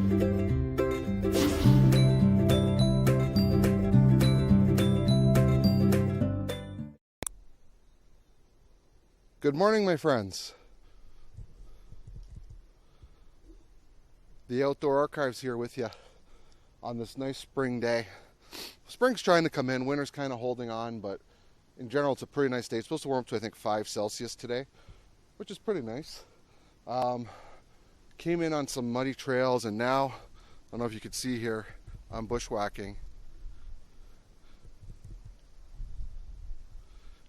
Good morning, my friends. The Outdoor Archives here with you on this nice spring day. Spring's trying to come in, winter's kind of holding on, but in general it's a pretty nice day. It's supposed to warm up to I think 5 Celsius today, which is pretty nice. Came in on some muddy trails, and now, I don't know if you could see here, I'm bushwhacking.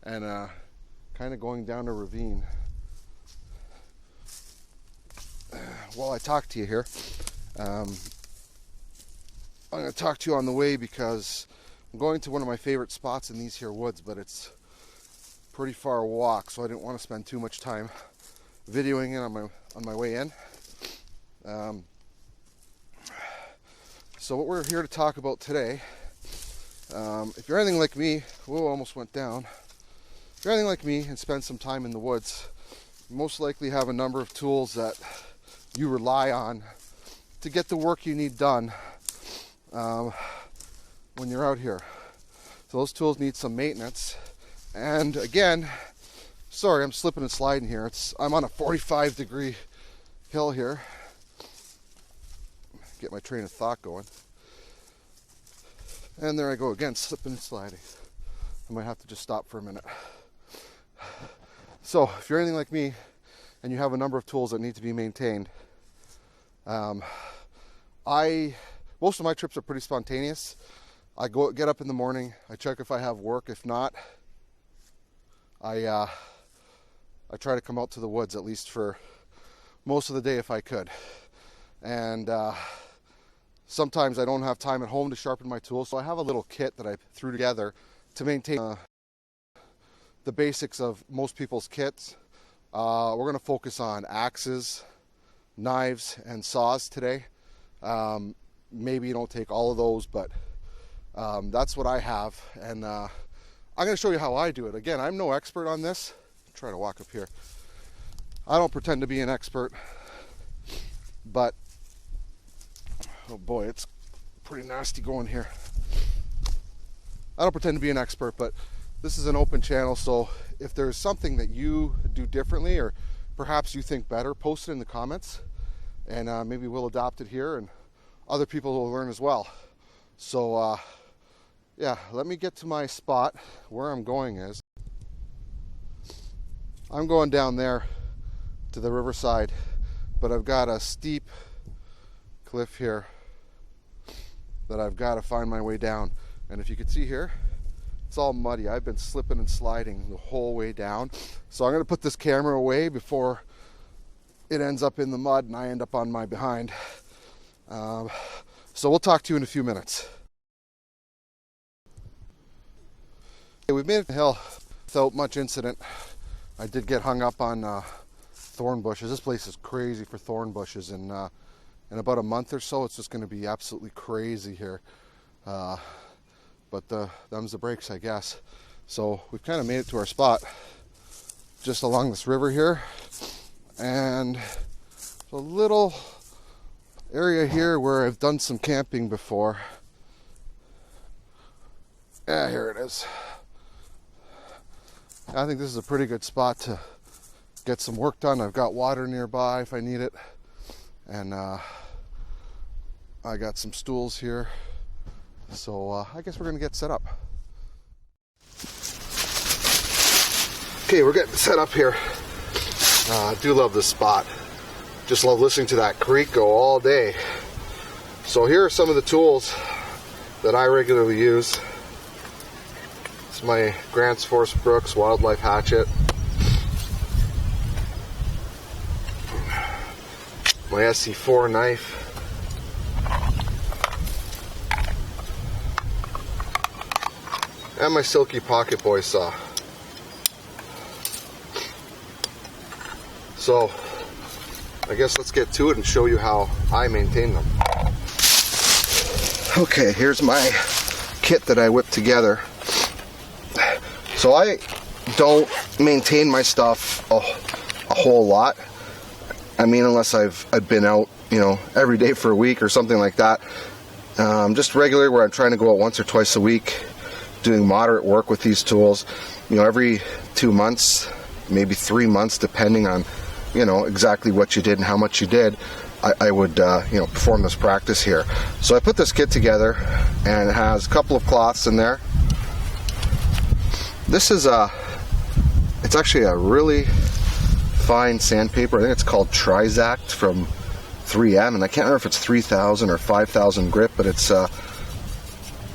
And kind of going down a ravine. While I talk to you here, I'm going to talk to you on the way because I'm going to one of my favorite spots in these here woods, but it's pretty far walk, so I didn't want to spend too much time videoing it on my way in. So what we're here to talk about today, if you're anything like me, whoa, almost went down. If you're anything like me and spend some time in the woods, you most likely have a number of tools that you rely on to get the work you need done when you're out here. So those tools need some maintenance. And again, sorry, I'm slipping and sliding here. I'm on a 45-degree hill here. Get my train of thought going. And there I go again, slipping and sliding. I might have to just stop for a minute. So if you're anything like me and you have a number of tools that need to be maintained, most of my trips are pretty spontaneous. I get up in the morning, I check if I have work. If not, I try to come out to the woods at least for most of the day if I could. And sometimes I don't have time at home to sharpen my tools, so I have a little kit that I threw together to maintain the basics of most people's kits. We're going to focus on axes, knives, and saws today. Maybe you don't take all of those, but that's what I have, and I'm going to show you how I do it. Again, I'm no expert on this. Try to walk up here. I don't pretend to be an expert, but oh boy, it's pretty nasty going here. I don't pretend to be an expert, but this is an open channel, so if there's something that you do differently or perhaps you think better, post it in the comments, and maybe we'll adopt it here and other people will learn as well. So yeah, let me get to my spot. Where I'm going is, I'm going down there to the riverside, but I've got a steep cliff here that I've got to find my way down. And if you can see here, it's all muddy. I've been slipping and sliding the whole way down. So I'm going to put this camera away before it ends up in the mud and I end up on my behind. So we'll talk to you in a few minutes. Okay, we've made it to the hill without much incident. I did get hung up on thorn bushes. This place is crazy for thorn bushes. In about a month or so, it's just going to be absolutely crazy here. But them's the breaks, I guess. So we've kind of made it to our spot just along this river here, and there's a little area here where I've done some camping before. Yeah, here it is. I think this is a pretty good spot to get some work done. I've got water nearby if I need it, and I got some stools here. So I guess we're going to get set up. Okay, we're getting set up here. I do love this spot. Just love listening to that creek go all day. So here are some of the tools that I regularly use. It's my Grants Forest Brooks Wildlife Hatchet. My SC4 knife. And my Silky Pocket Boy saw. So, I guess let's get to it and show you how I maintain them. Okay, here's my kit that I whipped together. So I don't maintain my stuff a whole lot. I mean, unless I've been out, you know, every day for a week or something like that. Just regular, where I'm trying to go out once or twice a week, doing moderate work with these tools. You know, every 2 months, maybe 3 months, depending on, you know, exactly what you did and how much you did, I would, you know, perform this practice here. So I put this kit together, and it has a couple of cloths in there. This is it's actually a really fine sandpaper. I think it's called Trizact from 3M, and I can't remember if it's 3,000 or 5,000 grit, but it's yeah,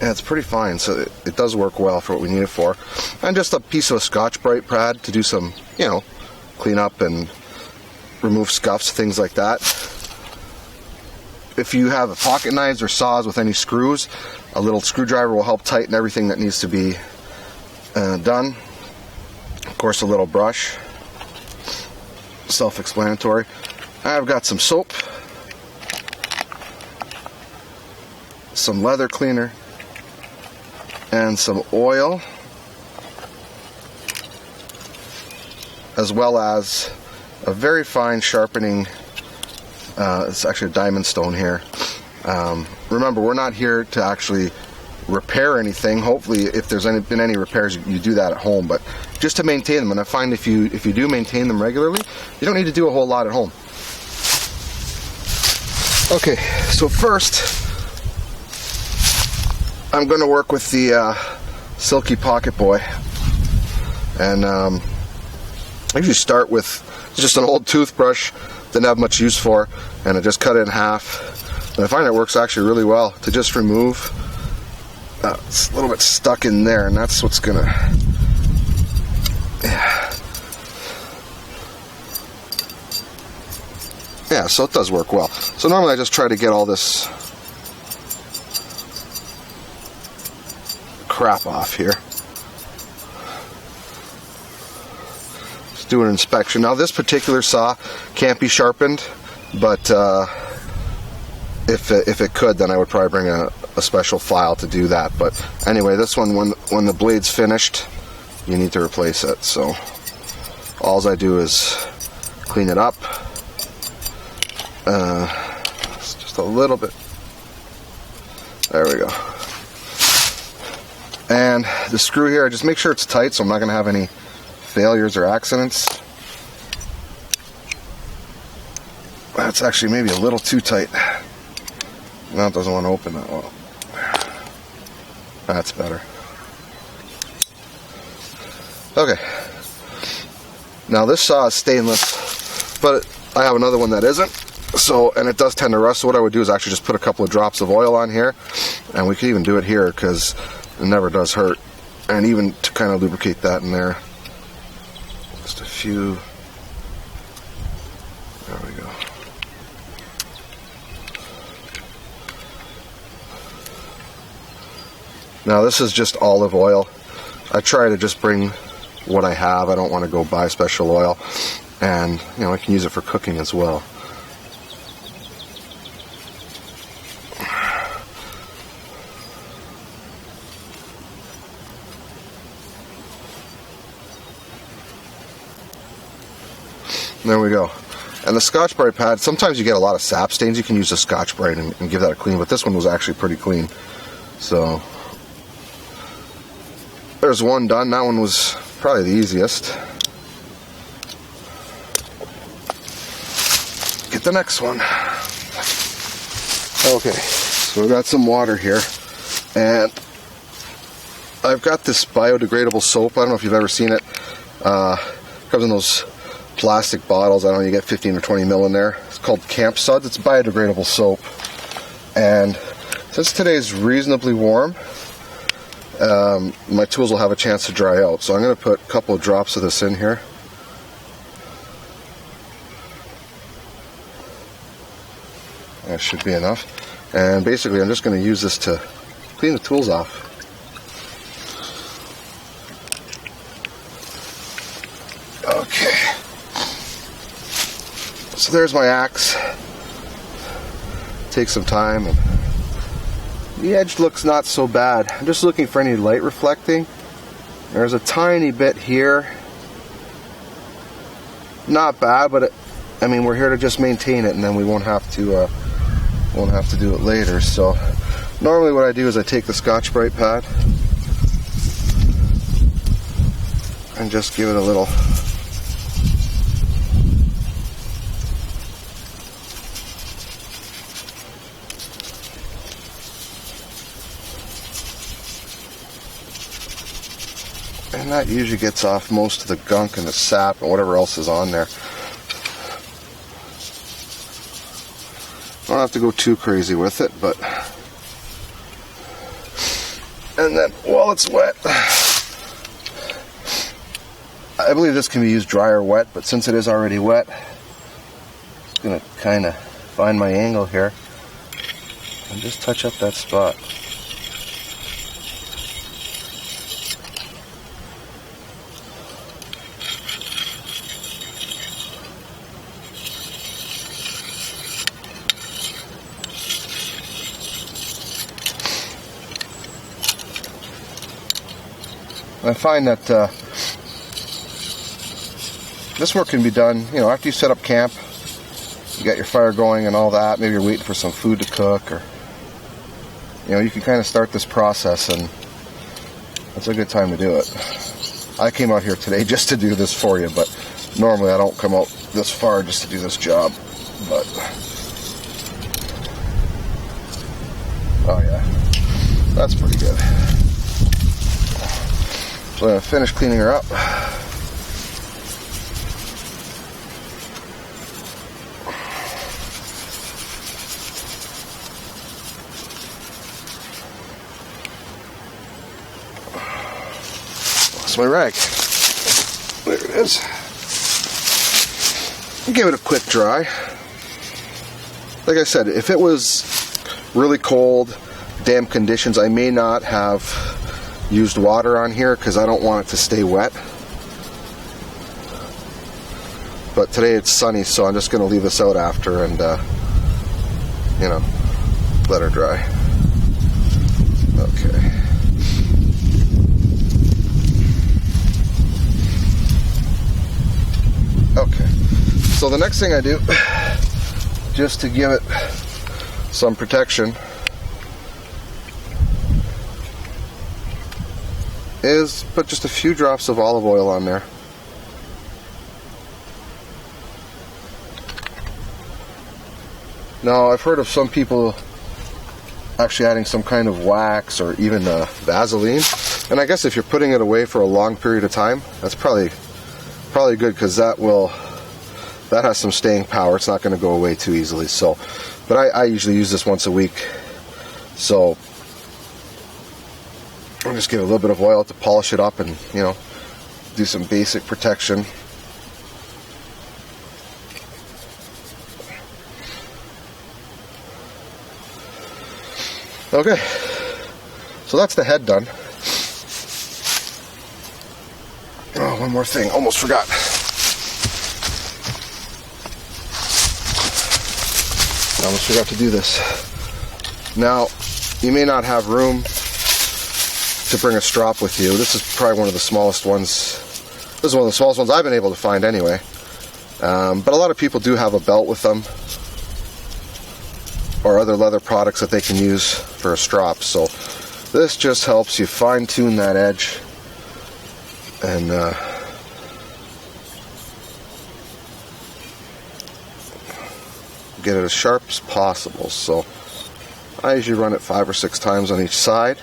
it's pretty fine, so it does work well for what we need it for. And just a piece of Scotch-Brite pad to do some, you know, clean up and remove scuffs, things like that. If you have pocket knives or saws with any screws, a little screwdriver will help tighten everything that needs to be done. Of course, a little brush, self-explanatory. I've got some soap, some leather cleaner, and some oil, as well as a very fine sharpening, it's actually a diamond stone here. Remember, we're not here to actually repair anything. Hopefully, if there's been any repairs, you do that at home, but just to maintain them. And I find if you do maintain them regularly, you don't need to do a whole lot at home. Okay, so first I'm going to work with the Silky Pocket Boy, and I usually start with just an old toothbrush, didn't have much use for, and I just cut it in half. And I find it works actually really well to just remove. It's a little bit stuck in there, and that's what's gonna. Yeah, so it does work well. So normally I just try to get all this crap off here. Just do an inspection. Now this particular saw can't be sharpened, but if it could, then I would probably bring a special file to do that. But anyway, this one, when the blade's finished, you need to replace it. So all I do is clean it up. Just a little bit. There we go. And the screw here, I just make sure it's tight so I'm not going to have any failures or accidents. That's actually maybe a little too tight. No, it doesn't want to open that well. That's better. Okay. Now this saw is stainless, but I have another one that isn't. So, and it does tend to rust. So what I would do is actually just put a couple of drops of oil on here, and we could even do it here because it never does hurt. And even to kind of lubricate that in there, just a few. There we go. Now this is just olive oil. I try to just bring what I have. I don't want to go buy special oil, and you know, I can use it for cooking as well. There we go. And the Scotch-Brite pad, sometimes you get a lot of sap stains. You can use the Scotch-Brite and give that a clean, but this one was actually pretty clean. So there's one done. That one was probably the easiest. Get the next one. Okay, so we've got some water here, and I've got this biodegradable soap. I don't know if you've ever seen it. Comes in those plastic bottles. I don't know, you get 15 or 20 mil in there. It's called Camp Suds. It's biodegradable soap, and since today's reasonably warm, my tools will have a chance to dry out. So I'm going to put a couple of drops of this in here. That should be enough. And basically I'm just going to use this to clean the tools off. Okay. So there's my axe. Take some time, and the edge looks not so bad. I'm just looking for any light reflecting. There's a tiny bit here. Not bad, but I mean, we're here to just maintain it, and then we won't have to do it later. So normally what I do is I take the Scotch-Brite pad and just give it a little and that usually gets off most of the gunk and the sap and whatever else is on there. Don't have to go too crazy with it, but and then while it's wet, I believe this can be used dry or wet, but since it is already wet, I'm just gonna kind of find my angle here and just touch up that spot. I find that this work can be done, you know, after you set up camp, you got your fire going and all that, maybe you're waiting for some food to cook, or, you know, you can kind of start this process, and it's a good time to do it. I came out here today just to do this for you, but normally I don't come out this far just to do this job, but, oh yeah, that's pretty good. So I'm going to finish cleaning her up. Lost my rag. There it is. Give it a quick dry. Like I said, if it was really cold, damp conditions, I may not have used water on here because I don't want it to stay wet. But today it's sunny, so I'm just going to leave this out after and, you know, let her dry. Okay. Okay. So the next thing I do, just to give it some protection, is put just a few drops of olive oil on there. Now, I've heard of some people actually adding some kind of wax or even Vaseline, and I guess if you're putting it away for a long period of time, that's probably good, because that has some staying power. It's not going to go away too easily. So, but I usually use this once a week, so I'll just give it a little bit of oil to polish it up and, you know, do some basic protection. Okay, so that's the head done. Oh, one more thing, almost forgot. I almost forgot to do this. Now, you may not have room to bring a strop with you. This is probably one of the smallest ones. This is one of the smallest ones I've been able to find anyway. But a lot of people do have a belt with them, or other leather products that they can use for a strop. So this just helps you fine-tune that edge and get it as sharp as possible. So I usually run it 5 or 6 times on each side.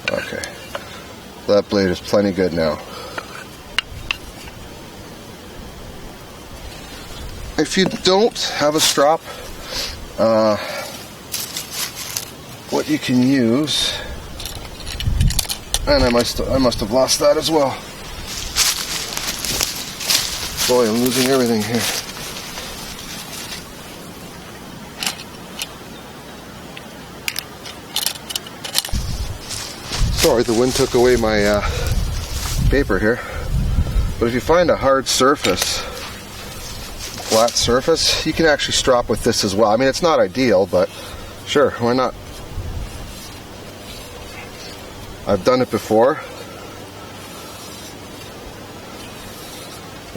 Okay, that blade is plenty good now. If you don't have a strop, what you can use, and I must have lost that as well. Boy, I'm losing everything here. Sorry, the wind took away my paper here. But if you find a hard surface, flat surface, you can actually strop with this as well. I mean, it's not ideal, but sure, why not? I've done it before,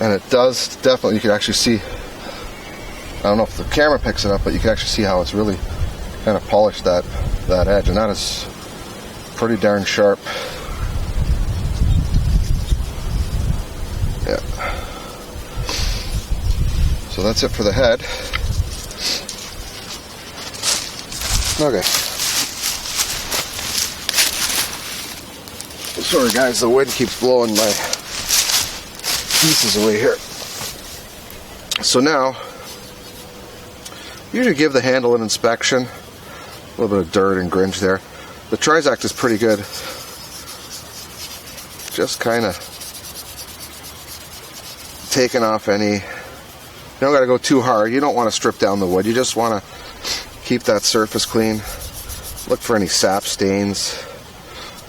and it does definitely, you can actually see, I don't know if the camera picks it up, but you can actually see how it's really kind of polished that edge, and that is pretty darn sharp. Yeah. So that's it for the head. Okay. Sorry guys, the wind keeps blowing my pieces away here. So now, usually give the handle an inspection. A little bit of dirt and gringe there. The Trizact is pretty good. Just kind of taking off any, you don't got to go too hard. You don't want to strip down the wood. You just want to keep that surface clean. Look for any sap stains,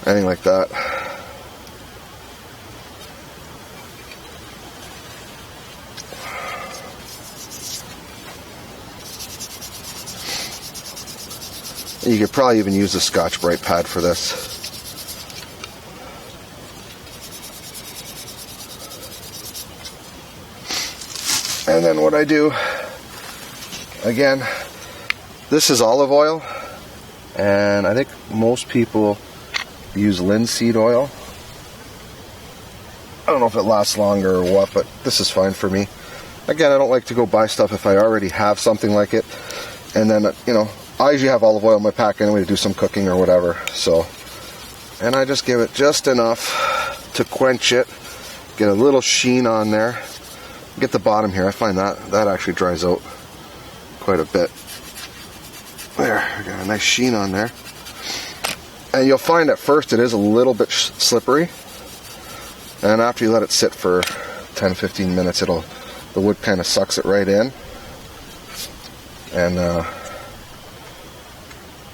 anything like that. You could probably even use a Scotch-Brite pad for this. And then what I do, again, this is olive oil, and I think most people use linseed oil. I don't know if it lasts longer or what, but this is fine for me. Again, I don't like to go buy stuff if I already have something like it, and then, you know, I usually have olive oil in my pack anyway to do some cooking or whatever. So, and I just give it just enough to quench it, get a little sheen on there, get the bottom here. I find that actually dries out quite a bit. There, I got a nice sheen on there. And you'll find at first it is a little bit slippery, and after you let it sit for 10-15 minutes, the wood kind of sucks it right in, and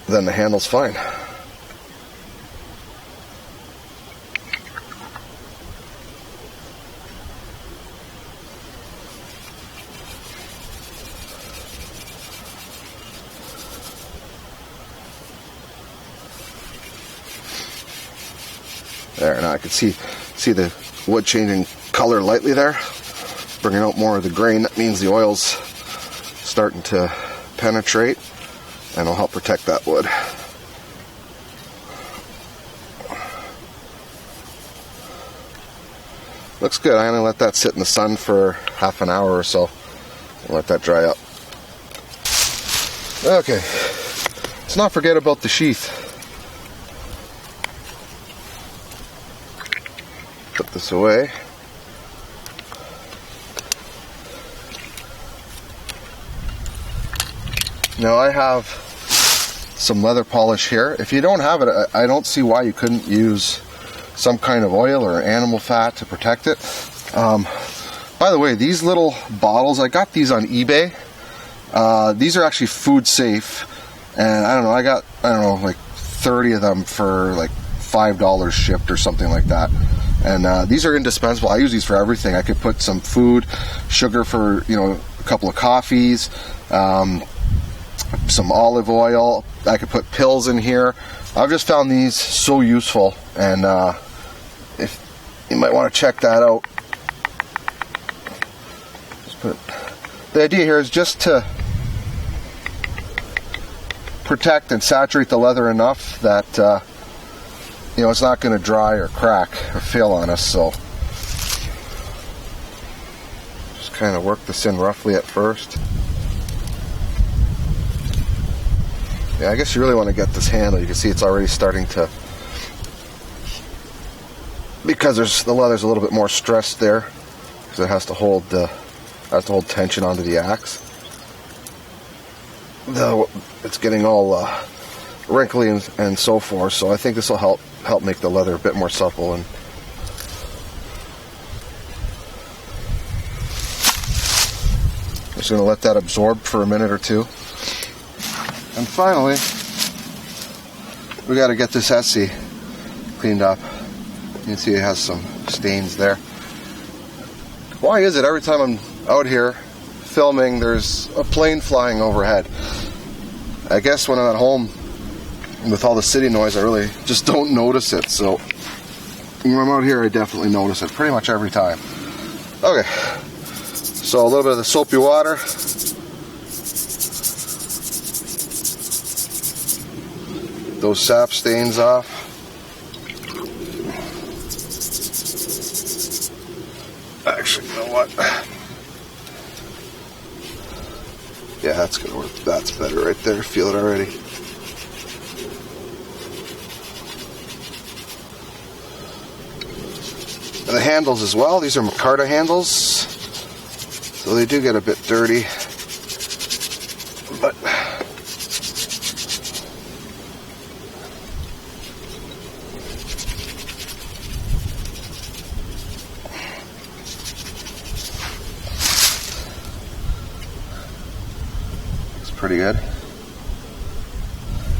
then the handle's fine. There, now I can see the wood changing color lightly there, bringing out more of the grain. That means the oil's starting to penetrate, and it'll help protect that wood. Looks good. I'm going to let that sit in the sun for half an hour or so and let that dry up. Okay, let's not forget about the sheath. Put this away. Now I have some leather polish here. If you don't have it, I don't see why you couldn't use some kind of oil or animal fat to protect it. By the way, these little bottles, I got these on eBay. These are actually food safe, and I don't know, I got like 30 of them for like $5 shipped or something like that. And these are indispensable. I use these for everything. I could put some food, sugar for, you know, a couple of coffees, some olive oil. I could put pills in here. I've just found these so useful, and if you might want to check that out. The idea here is just to protect and saturate the leather enough that you know, it's not going to dry or crack or fail on us. So just kind of work this in roughly at first. Yeah, I guess you really want to get this handle. You can see it's already starting to, because the leather's a little bit more stressed there, because it has to hold tension onto the axe. Though it's getting all wrinkly and so forth, so I think this will help make the leather a bit more supple. And just going to let that absorb for a minute or two. And finally, we got to get this Etsy cleaned up. You can see it has some stains there. Why is it every time I'm out here filming there's a plane flying overhead? I guess when I'm at home with all the city noise I really just don't notice it. So when I'm out here I definitely notice it pretty much every time. Okay, so a little bit of the soapy water. Those sap stains off. Actually, you know what? Yeah, that's gonna work. That's better right there. Feel it already. And the handles as well. These are micarta handles, so they do get a bit dirty. But pretty good.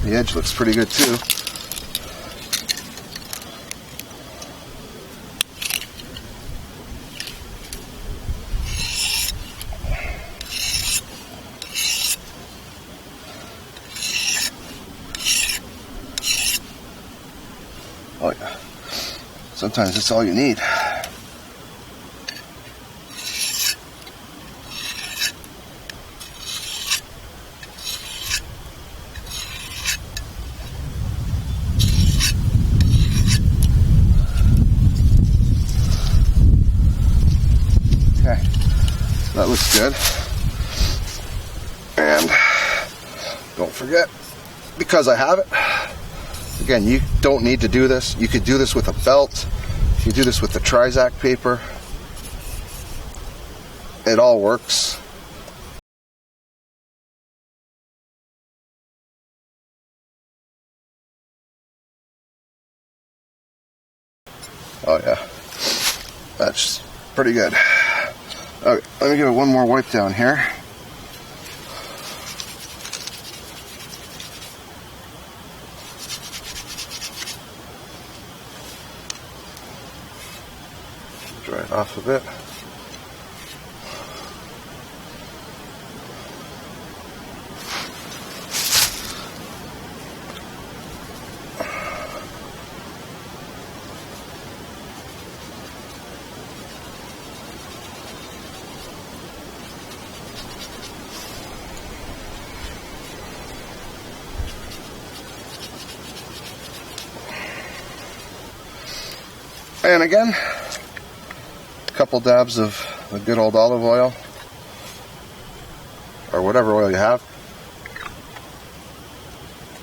The edge looks pretty good too. Oh yeah. Sometimes that's all you need. That looks good. And don't forget, because I have it, again, you don't need to do this. You could do this with a belt. You could do this with the Trizac paper. It all works. Oh yeah, that's pretty good. Okay, let me give it one more wipe down here. Dry it off a bit. And again, a couple dabs of the good old olive oil, or whatever oil you have.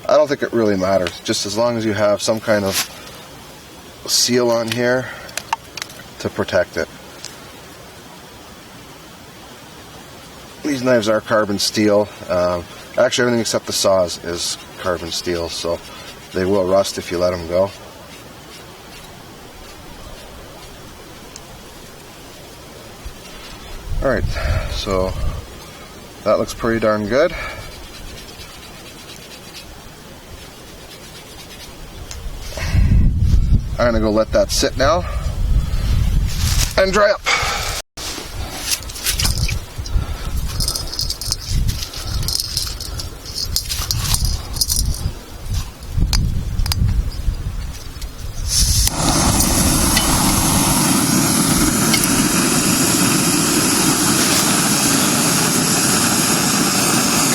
I don't think it really matters, just as long as you have some kind of seal on here to protect it. These knives are carbon steel. Actually, everything except the saws is carbon steel, so they will rust if you let them go. Alright, so that looks pretty darn good. I'm going to go let that sit now and dry up.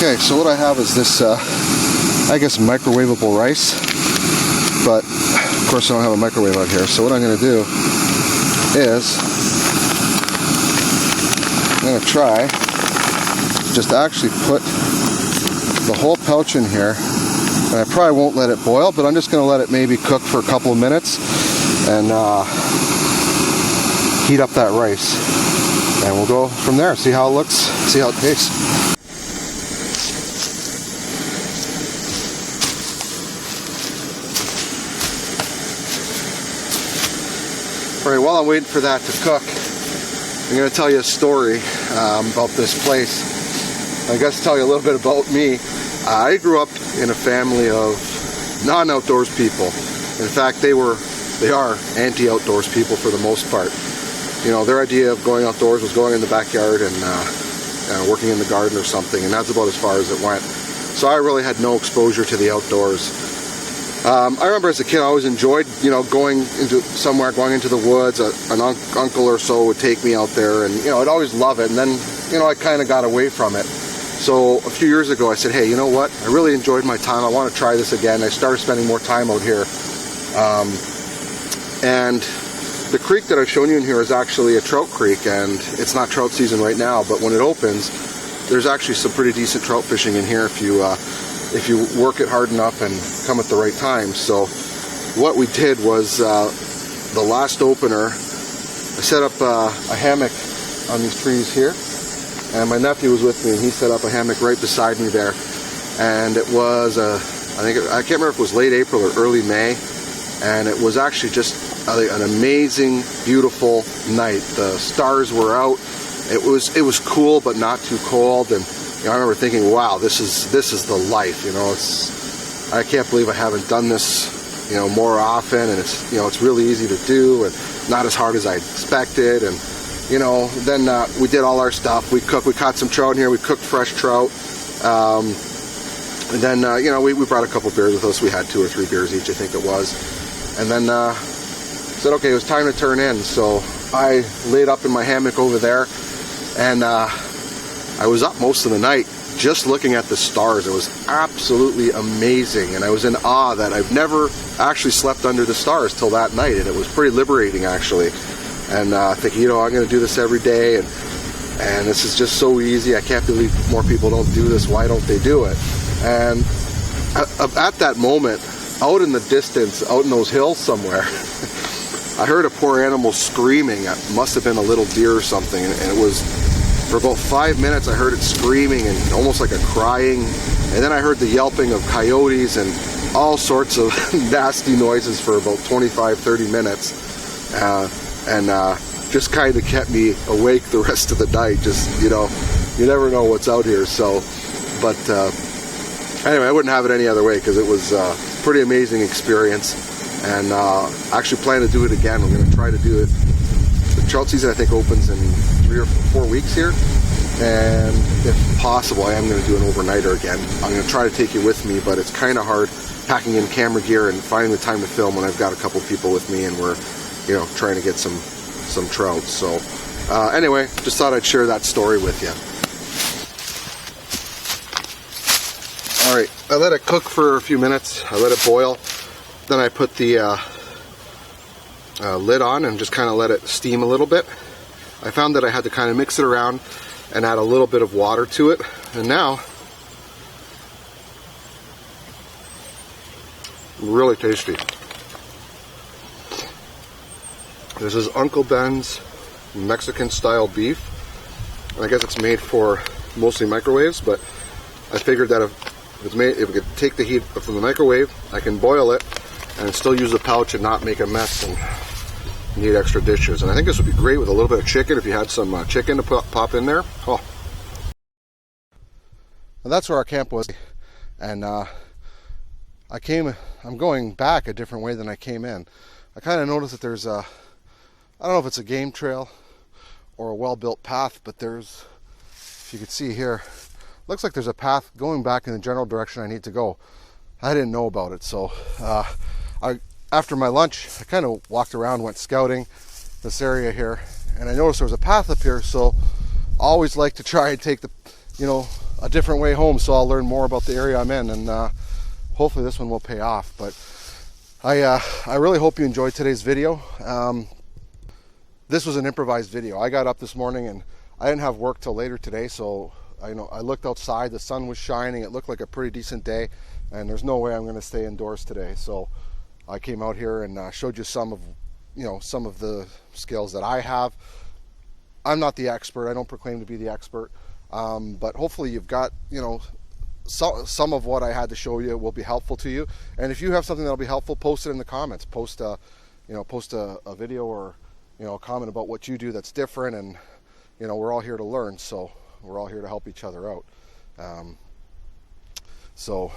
Okay, so what I have is this, I guess, microwavable rice, but of course I don't have a microwave out here. So what I'm going to do is I'm going to try just actually put the whole pouch in here, and I probably won't let it boil, but I'm just going to let it maybe cook for a couple of minutes and heat up that rice, and we'll go from there, see how it looks, see how it tastes. Alright, while I'm waiting for that to cook, I'm going to tell you a story about this place. I guess tell you a little bit about me. I grew up in a family of non-outdoors people. In fact, they were they are anti-outdoors people for the most part. You know, their idea of going outdoors was going in the backyard and working in the garden or something, and that's about as far as it went. So I really had no exposure to the outdoors. I remember as a kid I always enjoyed, you know, going into somewhere, going into the woods. An uncle or so would take me out there, and, you know, I'd always love it. And then, you know, I kind of got away from it. So a few years ago I said, hey, you know what, I really enjoyed my time, I want to try this again. I started spending more time out here. And the creek that I've shown you in here is actually a trout creek, and it's not trout season right now, but when it opens, there's actually some pretty decent trout fishing in here if you work it hard enough and come at the right time. So what we did was, the last opener, I set up a hammock on these trees here, and my nephew was with me, and he set up a hammock right beside me there. And it was, I can't remember if it was late April or early May, and it was actually just an amazing, beautiful night. The stars were out. It was cool, but not too cold. And you know, I remember thinking, wow, this is the life. You know, I can't believe I haven't done this, you know, more often. And it's, you know, it's really easy to do and not as hard as I expected. And you know, then we did all our stuff. We caught some trout in here. We cooked fresh trout. And then you know, we brought a couple beers with us. We had 2 or 3 beers each, I think it was. And then said, okay, it was time to turn in. So I laid up in my hammock over there, and I was up most of the night just looking at the stars. It was absolutely amazing, and I was in awe that I've never actually slept under the stars till that night, and it was pretty liberating actually. And thinking, you know, I'm going to do this every day, and this is just so easy. I can't believe more people don't do this. Why don't they do it? And at that moment, out in the distance, out in those hills somewhere, I heard a poor animal screaming. It must have been a little deer or something, and it was, for about 5 minutes I heard it screaming and almost like a crying, and then I heard the yelping of coyotes and all sorts of nasty noises for about 25-30 minutes, and just kind of kept me awake the rest of the night. Just, you know, you never know what's out here. So, but anyway, I wouldn't have it any other way, because it was a pretty amazing experience. And I actually plan to do it again. We're going to try to do it. The trout season, I think, opens in 3 or 4 weeks here, and if possible, I am going to do an overnighter again. I'm going to try to take you with me, but it's kind of hard packing in camera gear and finding the time to film when I've got a couple people with me and we're, you know, trying to get some trout. So anyway, just thought I'd share that story with you. All right, I let it cook for a few minutes. I let it boil. Then I put the lid on and just kind of let it steam a little bit. I found that I had to kind of mix it around and add a little bit of water to it. And now, really tasty. This is Uncle Ben's Mexican style beef. And I guess it's made for mostly microwaves, but I figured that if we could take the heat from the microwave, I can boil it and still use the pouch and not make a mess and need extra dishes. And I think this would be great with a little bit of chicken, if you had some chicken to pop in there. Oh. And that's where our camp was. And I'm going back a different way than I came in. I kind of noticed that there's I don't know if it's a game trail or a well-built path, but there's, if you could see here, looks like there's a path going back in the general direction I need to go. I didn't know about it, so after my lunch, I kind of walked around, went scouting this area here, and I noticed there was a path up here, so I always like to try and take a different way home, so I'll learn more about the area I'm in, and hopefully this one will pay off. But I really hope you enjoyed today's video. This was an improvised video. I got up this morning and I didn't have work till later today, so I looked outside, the sun was shining, it looked like a pretty decent day, and there's no way I'm going to stay indoors today. So I came out here and showed you some of the skills that I have. I'm not the expert. I don't proclaim to be the expert, but hopefully you've got some of what I had to show you will be helpful to you. And if you have something that'll be helpful, post it in the comments. Post a video or a comment about what you do that's different. And we're all here to learn, so we're all here to help each other out. So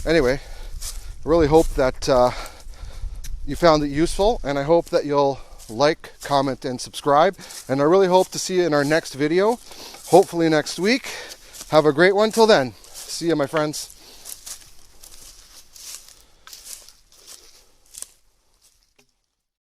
anyway, I really hope that you found it useful, and I hope that you'll like, comment, and subscribe. And I really hope to see you in our next video, hopefully next week. Have a great one till then. See you, my friends.